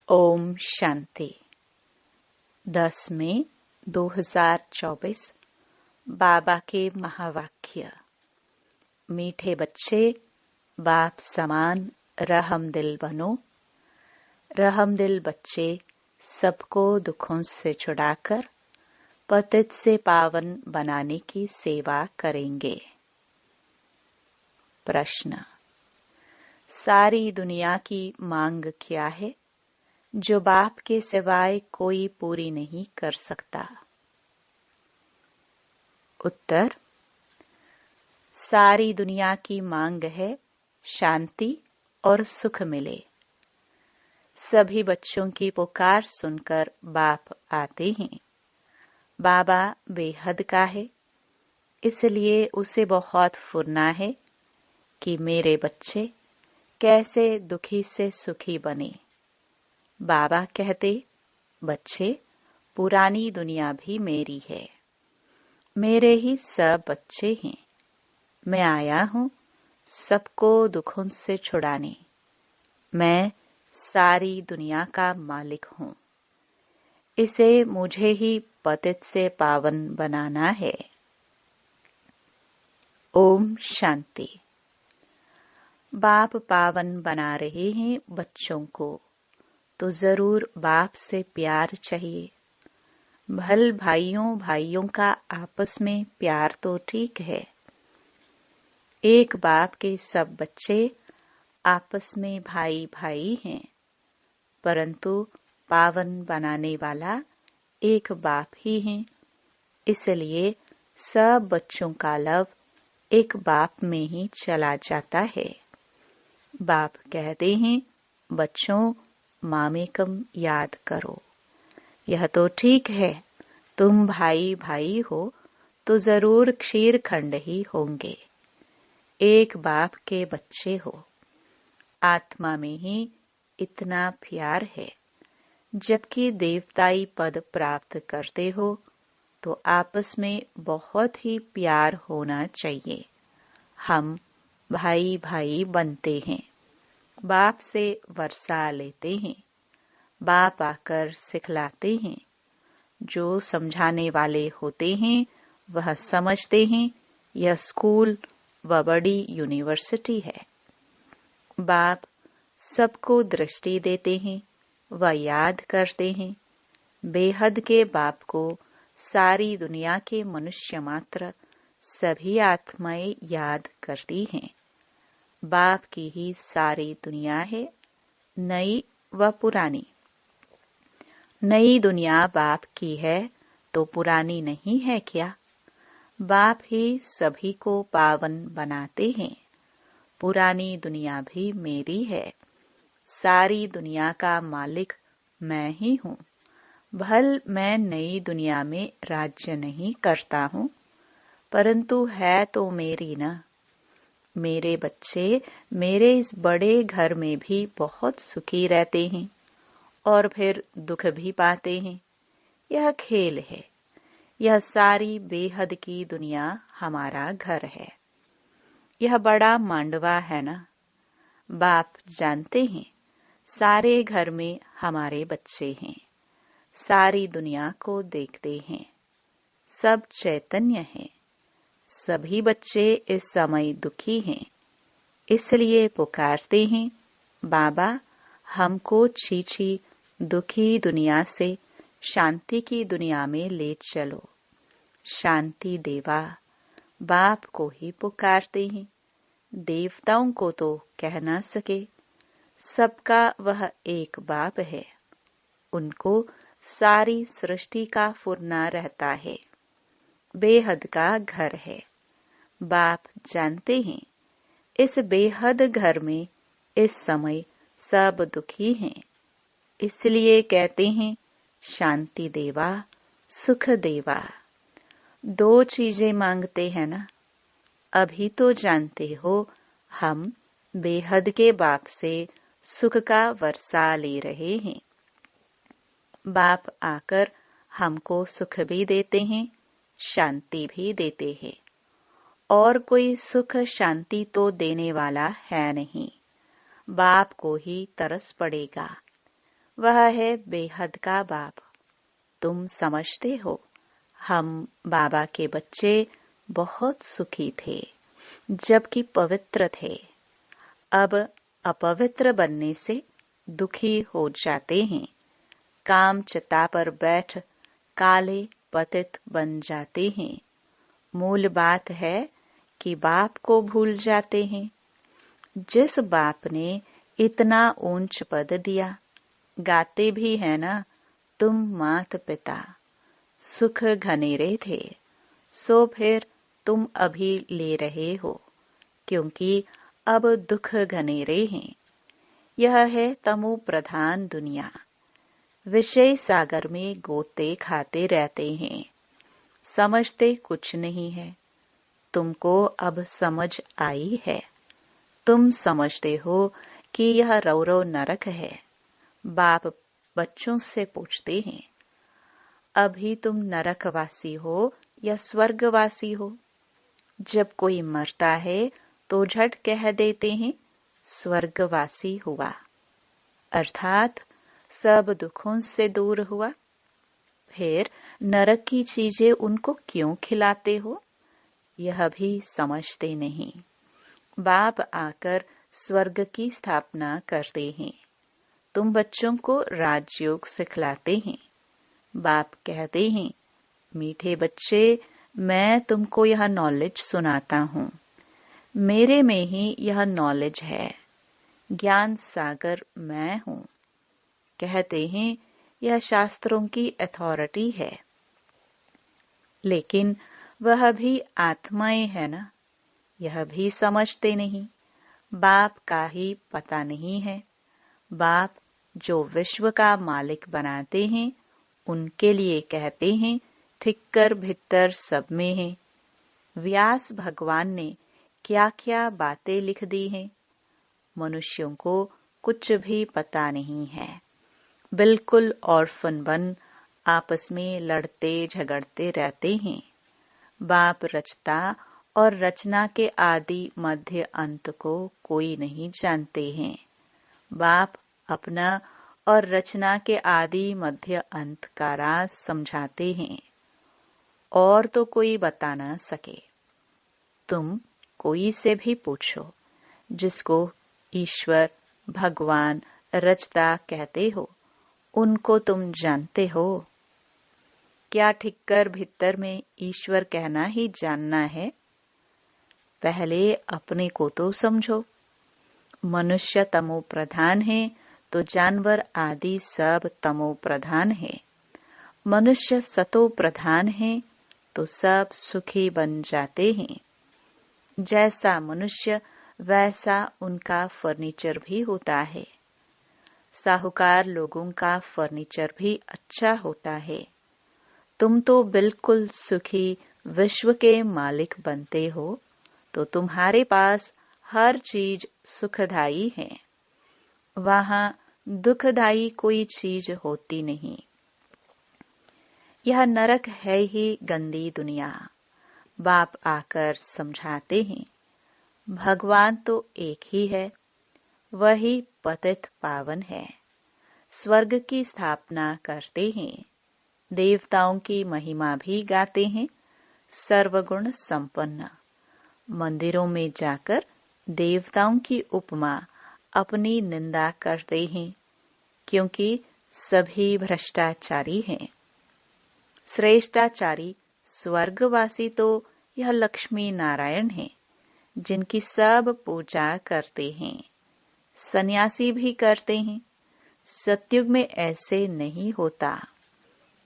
ओम शांति। 10 मई 2024 बाबा के महावाक्य। मीठे बच्चे, बाप समान रहमदिल बनो। रहमदिल बच्चे सबको दुखों से छुड़ाकर पतित से पावन बनाने की सेवा करेंगे। प्रश्न: सारी दुनिया की मांग क्या है जो बाप के सिवाय कोई पूरी नहीं कर सकता? उत्तर: सारी दुनिया की मांग है शांति और सुख मिले। सभी बच्चों की पुकार सुनकर बाप आते हैं। बाबा बेहद का है, इसलिए उसे बहुत फुरना है कि मेरे बच्चे कैसे दुखी से सुखी बने। बाबा कहते, बच्चे, पुरानी दुनिया भी मेरी है, मेरे ही सब बच्चे हैं। मैं आया हूँ सबको दुखों से छुड़ाने। मैं सारी दुनिया का मालिक हूँ। इसे मुझे ही पतित से पावन बनाना है। ओम शांति। बाप पावन बना रहे हैं बच्चों को, तो जरूर बाप से प्यार चाहिए। भल भाइयों का आपस में प्यार तो ठीक है। एक बाप के सब बच्चे आपस में भाई भाई हैं, परंतु पावन बनाने वाला एक बाप ही है। इसलिए सब बच्चों का लव एक बाप में ही चला जाता है। बाप कहते हैं, बच्चों, मामेकम याद करो। यह तो ठीक है, तुम भाई भाई हो तो जरूर क्षीर खंड ही होंगे। एक बाप के बच्चे हो। आत्मा में ही इतना प्यार है। जबकि देवताई पद प्राप्त करते हो तो आपस में बहुत ही प्यार होना चाहिए। हम भाई भाई बनते हैं, बाप से वर्षा लेते हैं। बाप आकर सिखलाते हैं। जो समझाने वाले होते हैं वह समझते हैं यह स्कूल व बड़ी यूनिवर्सिटी है। बाप सबको दृष्टि देते हैं व याद करते हैं। बेहद के बाप को सारी दुनिया के मनुष्य मात्र सभी आत्माएं याद करती हैं। बाप की ही सारी दुनिया है, नई व पुरानी। नई दुनिया बाप की है तो पुरानी नहीं है क्या? बाप ही सभी को पावन बनाते हैं। पुरानी दुनिया भी मेरी है। सारी दुनिया का मालिक मैं ही हूँ। भल मैं नई दुनिया में राज्य नहीं करता हूँ, परंतु है तो मेरी न। मेरे बच्चे मेरे इस बड़े घर में भी बहुत सुखी रहते हैं और फिर दुख भी पाते हैं। यह खेल है। यह सारी बेहद की दुनिया हमारा घर है। यह बड़ा मांडवा है ना। बाप जानते हैं सारे घर में हमारे बच्चे हैं। सारी दुनिया को देखते हैं। सब चैतन्य हैं। सभी बच्चे इस समय दुखी हैं, इसलिए पुकारते हैं, बाबा हमको छीछी दुखी दुनिया से शांति की दुनिया में ले चलो। शांति देवा बाप को ही पुकारते हैं। देवताओं को तो कह ना सके। सबका वह एक बाप है। उनको सारी सृष्टि का फुरना रहता है। बेहद का घर है। बाप जानते हैं इस बेहद घर में इस समय सब दुखी हैं, इसलिए कहते हैं, शांति देवा, सुख देवा। दो चीजें मांगते हैं ना। अभी तो जानते हो हम बेहद के बाप से सुख का वर्षा ले रहे हैं। बाप आकर हमको सुख भी देते हैं, शांति भी देते हैं। और कोई सुख शांति तो देने वाला है नहीं। बाप को ही तरस पड़ेगा। वह है बेहद का बाप। तुम समझते हो, हम बाबा के बच्चे बहुत सुखी थे जबकि पवित्र थे। अब अपवित्र बनने से दुखी हो जाते हैं। काम चिता पर बैठ काले पतित बन जाते हैं। मूल बात है कि बाप को भूल जाते हैं। जिस बाप ने इतना ऊंच पद दिया, गाते भी है ना, तुम मात पिता सुख घनेरे थे, सो फिर तुम अभी ले रहे हो, क्योंकि अब दुख घनेरे हैं। यह है तमो प्रधान दुनिया। विषय सागर में गोते खाते रहते हैं, समझते कुछ नहीं है। तुमको अब समझ आई है। तुम समझते हो कि यह रौरव नरक है। बाप बच्चों से पूछते हैं, अभी तुम नरकवासी हो या स्वर्गवासी हो? जब कोई मरता है तो झट कह देते हैं स्वर्गवासी हुआ, अर्थात सब दुखों से दूर हुआ। फिर नरक की चीजें उनको क्यों खिलाते हो, यह भी समझते नहीं। बाप आकर स्वर्ग की स्थापना करते हैं। तुम बच्चों को राजयोग सिखलाते हैं। बाप कहते हैं, मीठे बच्चे, मैं तुमको यह नॉलेज सुनाता हूँ। मेरे में ही यह नॉलेज है। ज्ञान सागर मैं हूँ। कहते हैं यह शास्त्रों की अथॉरिटी है, लेकिन वह भी आत्माएं है ना, यह भी समझते नहीं। बाप का ही पता नहीं है। बाप जो विश्व का मालिक बनाते हैं, उनके लिए कहते हैं ठिक्कर भित्तर सब में है। व्यास भगवान ने क्या क्या बातें लिख दी हैं, मनुष्यों को कुछ भी पता नहीं है। बिल्कुल ऑर्फन बन आपस में लड़ते झगड़ते रहते हैं। बाप रचता और रचना के आदि मध्य अंत को कोई नहीं जानते हैं। बाप अपना और रचना के आदि मध्य अंत का राज समझाते हैं, और तो कोई बता न सके। तुम कोई से भी पूछो, जिसको ईश्वर भगवान रचता कहते हो, उनको तुम जानते हो? क्या ठिक्कर भित्तर में ईश्वर कहना ही जानना है? पहले अपने को तो समझो। मनुष्य तमो प्रधान है तो जानवर आदि सब तमो प्रधान है। मनुष्य सतो प्रधान है तो सब सुखी बन जाते हैं। जैसा मनुष्य वैसा उनका फर्नीचर भी होता है। साहूकार लोगों का फर्नीचर भी अच्छा होता है। तुम तो बिल्कुल सुखी विश्व के मालिक बनते हो, तो तुम्हारे पास हर चीज सुखदायी है। वहां दुखदायी कोई चीज होती नहीं। यह नरक है ही गंदी दुनिया। बाप आकर समझाते हैं, भगवान तो एक ही है, वही पतित पावन है। स्वर्ग की स्थापना करते हैं। देवताओं की महिमा भी गाते हैं, सर्वगुण संपन्न। मंदिरों में जाकर देवताओं की उपमा अपनी निंदा करते हैं, क्योंकि सभी भ्रष्टाचारी हैं। श्रेष्ठाचारी स्वर्गवासी तो यह लक्ष्मी नारायण हैं, जिनकी सब पूजा करते हैं। सन्यासी भी करते हैं। सतयुग में ऐसे नहीं होता।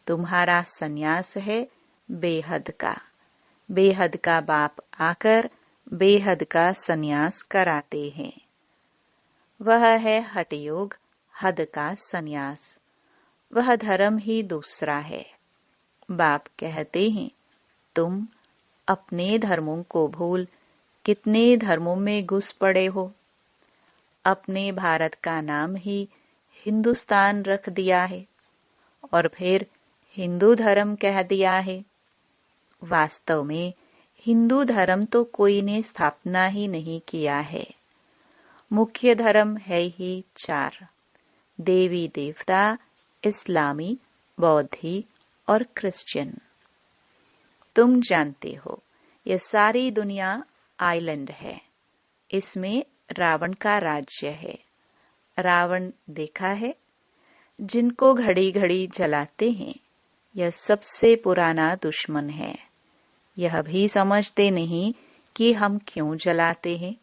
तुम्हारा सन्यास है बेहद का। बेहद का बाप आकर बेहद का सन्यास कराते हैं। वह है हठ योग, हद का सन्यास। वह धर्म ही दूसरा है। बाप कहते हैं, तुम अपने धर्मों को भूल कितने धर्मों में घुस पड़े हो। अपने भारत का नाम ही हिंदुस्तान रख दिया है और फिर हिंदू धर्म कह दिया है। वास्तव में हिंदू धर्म तो कोई ने स्थापना ही नहीं किया है। मुख्य धर्म है ही 4, देवी देवता इस्लामी, बौद्धी और क्रिश्चियन। तुम जानते हो यह सारी दुनिया आइलैंड है। इसमें रावण का राज्य है। रावण देखा है, जिनको घड़ी घड़ी जलाते हैं, यह सबसे पुराना दुश्मन है। यह भी समझते नहीं कि हम क्यों जलाते हैं।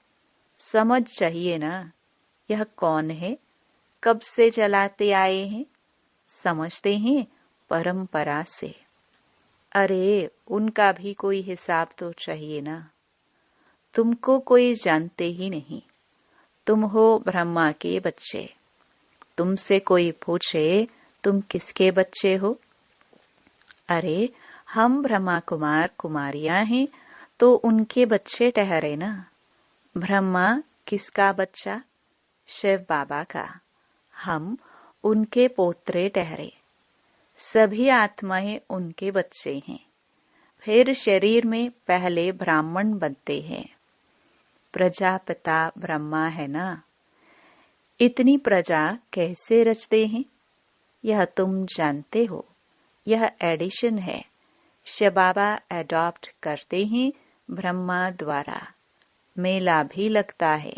समझ चाहिए ना, यह कौन है, कब से जलाते आए हैं। समझते हैं परंपरा से। अरे उनका भी कोई हिसाब तो चाहिए ना। तुमको कोई जानते ही नहीं। तुम हो ब्रह्मा के बच्चे। तुमसे कोई पूछे तुम किसके बच्चे हो? अरे हम ब्रह्मा कुमार कुमारियां हैं तो उनके बच्चे ठहरे ना। ब्रह्मा किसका बच्चा? शिव बाबा का। हम उनके पोत्रे ठहरे। सभी आत्माएं उनके बच्चे हैं। फिर शरीर में पहले ब्राह्मण बनते हैं। प्रजापिता ब्रह्मा है ना। इतनी प्रजा कैसे रचते हैं, यह तुम जानते हो। यह एडिशन है। शिव बाबा एडॉप्ट करते हैं ब्रह्मा द्वारा। मेला भी लगता है।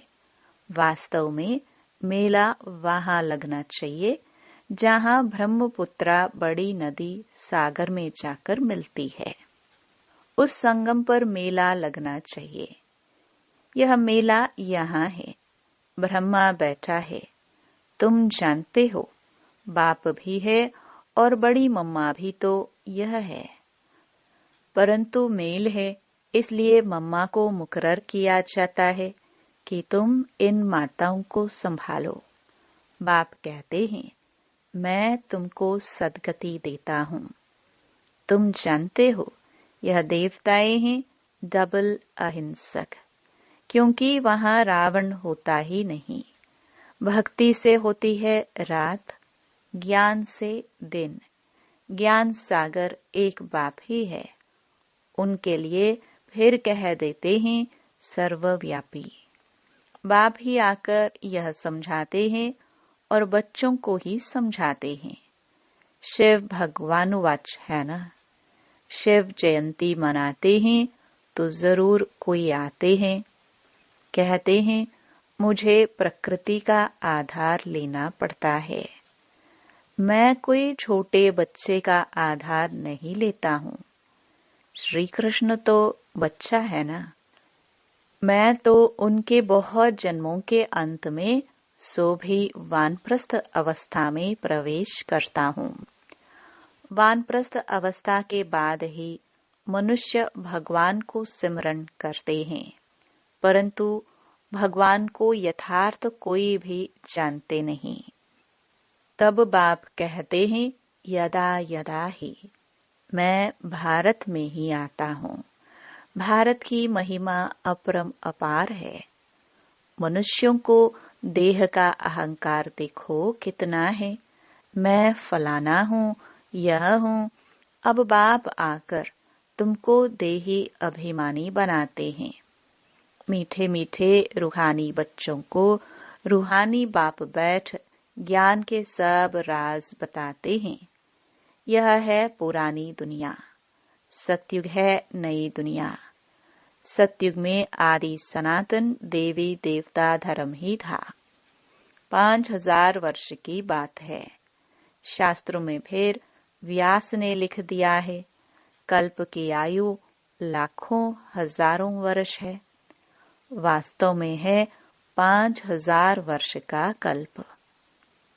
वास्तव में मेला वहां लगना चाहिए जहां ब्रह्मपुत्रा बड़ी नदी सागर में जाकर मिलती है। उस संगम पर मेला लगना चाहिए। यह मेला यहाँ है। ब्रह्मा बैठा है। तुम जानते हो, बाप भी है और बड़ी मम्मा भी तो यह है। परंतु मेल है, इसलिए मम्मा को मुकर्रर किया जाता है कि तुम इन माताओं को संभालो। बाप कहते हैं, मैं तुमको सदगति देता हूँ। तुम जानते हो, यह देवताएं हैं डबल अहिंसक, क्योंकि वहां रावण होता ही नहीं। भक्ति से होती है रात, ज्ञान से दिन। ज्ञान सागर एक बाप ही है। उनके लिए फिर कह देते हैं सर्वव्यापी। बाप ही आकर यह समझाते हैं और बच्चों को ही समझाते हैं। शिव भगवानुवाच है ना। शिव जयंती मनाते हैं तो जरूर कोई आते हैं, कहते हैं मुझे प्रकृति का आधार लेना पड़ता है। मैं कोई छोटे बच्चे का आधार नहीं लेता हूँ। श्री कृष्ण तो बच्चा है ना। मैं तो उनके बहुत जन्मों के अंत में सो भी वानप्रस्थ अवस्था में प्रवेश करता हूँ। वानप्रस्थ अवस्था के बाद ही मनुष्य भगवान को सिमरन करते हैं, परंतु भगवान को यथार्थ कोई भी जानते नहीं। तब बाप कहते हैं यदा यदा ही। मैं भारत में ही आता हूँ। भारत की महिमा अपरम अपार है। मनुष्यों को देह का अहंकार देखो कितना है। मैं फलाना हूँ, यह हूँ। अब बाप आकर तुमको देही अभिमानी बनाते हैं। मीठे मीठे रूहानी बच्चों को रूहानी बाप बैठ ज्ञान के सब राज बताते हैं। यह है पुरानी दुनिया। सतयुग है नई दुनिया। सतयुग में आदि सनातन देवी देवता धर्म ही था। 5000 वर्ष की बात है। शास्त्रों में फिर व्यास ने लिख दिया है, कल्प की आयु लाखों हजारों वर्ष है। वास्तव में है 5000 वर्ष का कल्प।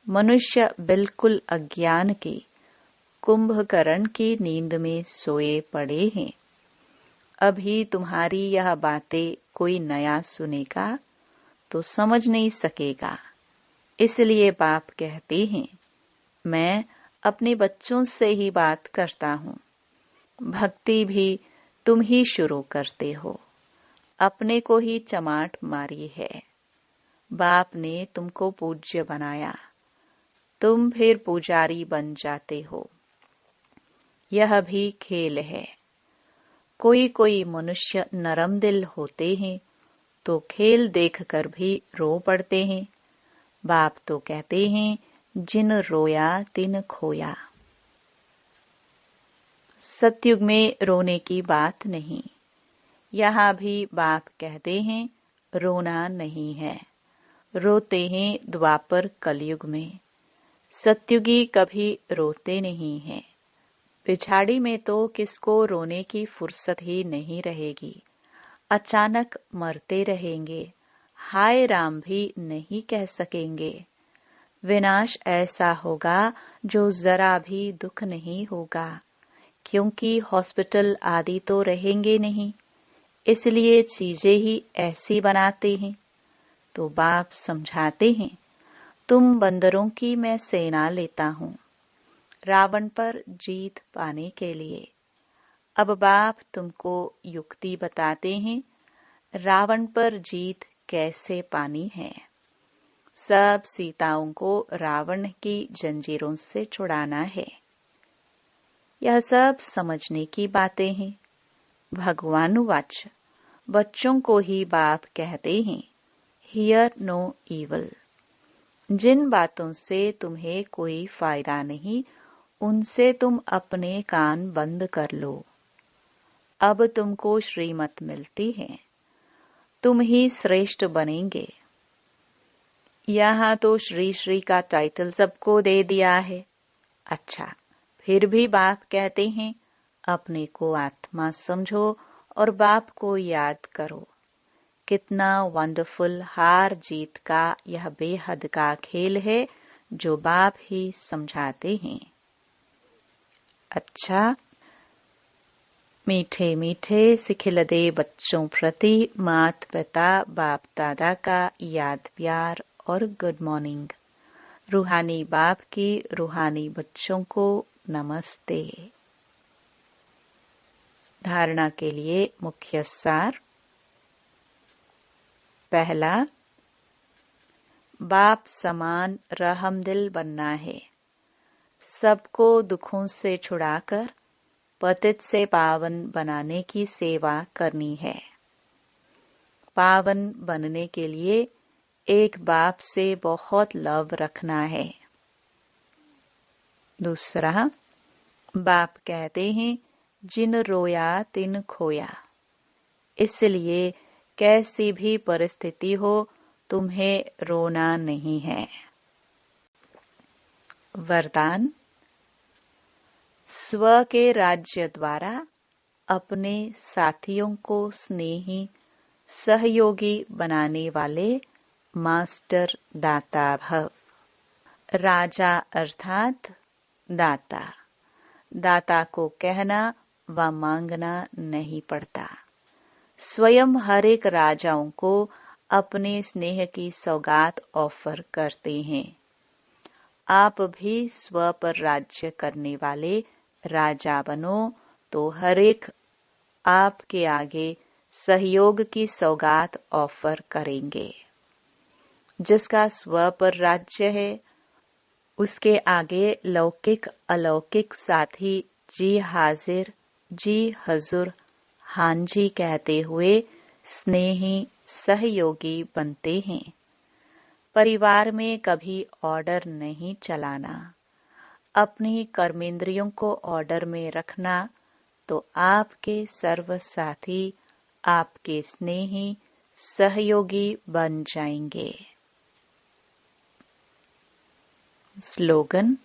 मनुष्य बिल्कुल अज्ञान की कुंभकर्ण की नींद में सोए पड़े हैं। अभी तुम्हारी यह बातें कोई नया सुनेगा तो समझ नहीं सकेगा। इसलिए बाप कहते हैं, मैं अपने बच्चों से ही बात करता हूँ। भक्ति भी तुम ही शुरू करते हो। अपने को ही चमाट मारी है। बाप ने तुमको पूज्य बनाया, तुम फिर पुजारी बन जाते हो। यह भी खेल है। कोई कोई मनुष्य नरम दिल होते हैं तो खेल देखकर भी रो पड़ते हैं। बाप तो कहते हैं जिन रोया तिन खोया। सतयुग में रोने की बात नहीं। यहाँ भी बाप कहते हैं रोना नहीं है, रोते हैं द्वापर कलयुग में। सतयुगी कभी रोते नहीं हैं। पिछाड़ी में तो किसको रोने की फुर्सत ही नहीं रहेगी। अचानक मरते रहेंगे, हाय राम भी नहीं कह सकेंगे। विनाश ऐसा होगा जो जरा भी दुख नहीं होगा, क्योंकि हॉस्पिटल आदि तो रहेंगे नहीं, इसलिए चीजें ही ऐसी बनाते हैं। तो बाप समझाते हैं, तुम बंदरों की मैं सेना लेता हूँ रावण पर जीत पाने के लिए। अब बाप तुमको युक्ति बताते हैं, रावण पर जीत कैसे पानी है। सब सीताओं को रावण की जंजीरों से छुड़ाना है। यह सब समझने की बातें हैं। भगवानुवाच, बच्चों को ही बाप कहते हैं, हियर नो इवल। जिन बातों से तुम्हें कोई फायदा नहीं, उनसे तुम अपने कान बंद कर लो। अब तुमको श्रीमत मिलती है, तुम ही श्रेष्ठ बनेंगे। यहाँ तो श्री श्री का टाइटल सबको दे दिया है। अच्छा, फिर भी बाप कहते हैं, अपने को आत्मा समझो और बाप को याद करो। कितना वंडरफुल हार जीत का यह बेहद का खेल है जो बाप ही समझाते हैं। अच्छा, मीठे मीठे सिखिलदे बच्चों प्रति मात पिता बाप दादा का याद प्यार और गुड मॉर्निंग। रूहानी बाप की रूहानी बच्चों को नमस्ते। धारणा के लिए मुख्य सार। पहला, बाप समान रहमदिल बनना है। सबको दुखों से छुड़ाकर पतित से पावन बनाने की सेवा करनी है। पावन बनने के लिए एक बाप से बहुत लव रखना है। दूसरा, बाप कहते हैं, जिन रोया तिन खोया। इसलिए कैसी भी परिस्थिति हो, तुम्हें रोना नहीं है। वरदान, स्व के राज्य द्वारा अपने साथियों को स्नेही सहयोगी बनाने वाले मास्टर दाता भव। राजा अर्थात दाता। दाता को कहना व मांगना नहीं पड़ता। स्वयं हर एक राजाओं को अपने स्नेह की सौगात ऑफर करते हैं। आप भी स्व पर राज्य करने वाले राजा बनो तो हर एक आपके आगे सहयोग की सौगात ऑफर करेंगे। जिसका स्व पर राज्य है, उसके आगे लौकिक अलौकिक साथी जी हाजिर, जी हजूर, हां जी कहते हुए स्नेही सहयोगी बनते हैं। परिवार में कभी ऑर्डर नहीं चलाना, अपनी कर्मेंद्रियों को ऑर्डर में रखना, तो आपके सर्व साथी आपके स्नेही सहयोगी बन जाएंगे। स्लोगन,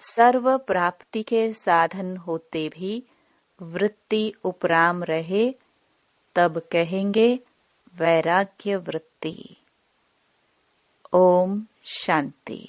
सर्व प्राप्ति के साधन होते भी वृत्ति उपराम रहे, तब कहेंगे वैराग्य वृत्ति। ओम शांति।